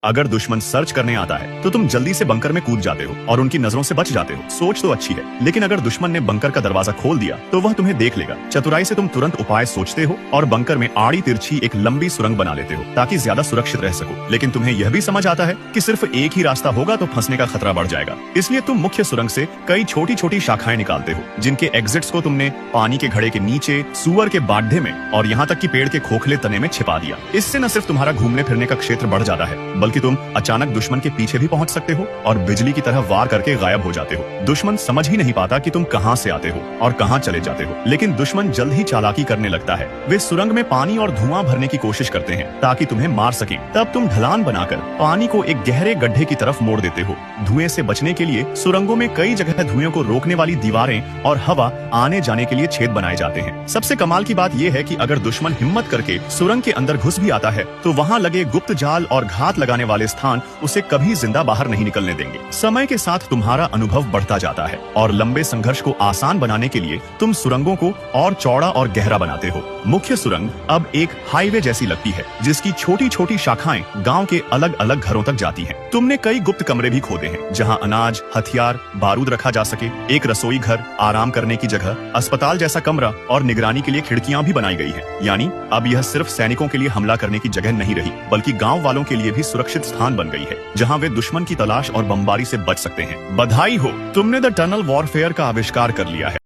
अगर दुश्मन सर्च करने आता है तो तुम जल्दी से बंकर में कूद जाते हो और उनकी नजरों से बच जाते हो। सोच तो अच्छी है, लेकिन अगर दुश्मन ने बंकर का दरवाजा खोल दिया तो वह तुम्हें देख लेगा। चतुराई से तुम तुरंत उपाय सोचते हो और बंकर में आड़ी तिरछी एक लंबी सुरंग बना लेते हो ताकि ज्यादा सुरक्षित रह सको। लेकिन तुम्हें यह भी समझ आता है कि सिर्फ एक ही रास्ता होगा तो फंसने का खतरा बढ़ जाएगा। इसलिए तुम मुख्य सुरंग से कई छोटी छोटी शाखाएं निकालते हो, जिनके एग्जिट्स को तुमने पानी के घड़े के नीचे, सुअर के बाड्ढे में और यहाँ तक कि पेड़ के खोखले तने में छिपा दिया। इससे न सिर्फ तुम्हारा घूमने फिरने का क्षेत्र बढ़ जाता है, बल्कि तुम अचानक दुश्मन के पीछे भी पहुंच सकते हो और बिजली की तरह वार करके गायब हो जाते हो। दुश्मन समझ ही नहीं पाता कि तुम कहां से आते हो और कहां चले जाते हो। लेकिन दुश्मन जल्द ही चालाकी करने लगता है। वे सुरंग में पानी और धुआं भरने की कोशिश करते हैं ताकि तुम्हें मार सकें। तब तुम ढलान बनाकर पानी को एक गहरे गड्ढे की तरफ मोड़ देते हो। धुएं से बचने के लिए सुरंगों में कई जगह धुएं को रोकने वाली दीवारें और हवा आने जाने के लिए छेद बनाए जाते हैं। सबसे कमाल की बात यह है कि अगर दुश्मन हिम्मत करके सुरंग के अंदर घुस भी आता है तो वहां लगे गुप्त जाल और घात लगाने वाले स्थान उसे कभी जिंदा बाहर नहीं निकलने देंगे। समय के साथ तुम्हारा अनुभव बढ़ता जाता है और लंबे संघर्ष को आसान बनाने के लिए तुम सुरंगों को और चौड़ा और गहरा बनाते हो। मुख्य सुरंग अब एक हाईवे जैसी लगती है, जिसकी छोटी छोटी शाखाएं गांव के अलग अलग घरों तक जाती हैं। तुमने कई गुप्त कमरे भी खोदे हैं जहां अनाज, हथियार, बारूद रखा जा सके। एक रसोई घर, आराम करने की जगह, अस्पताल जैसा कमरा और निगरानी के लिए खिड़कियां भी बनाई गई हैं। यानी अब यह सिर्फ सैनिकों के लिए हमला करने की जगह नहीं रही, बल्कि गांव वालों के लिए भी सुरक्षित स्थान बन गई है, जहां वे दुश्मन की तलाश और बमबारी से बच सकते हैं। बधाई हो, तुमने द टनल वॉरफेयर का आविष्कार कर लिया है।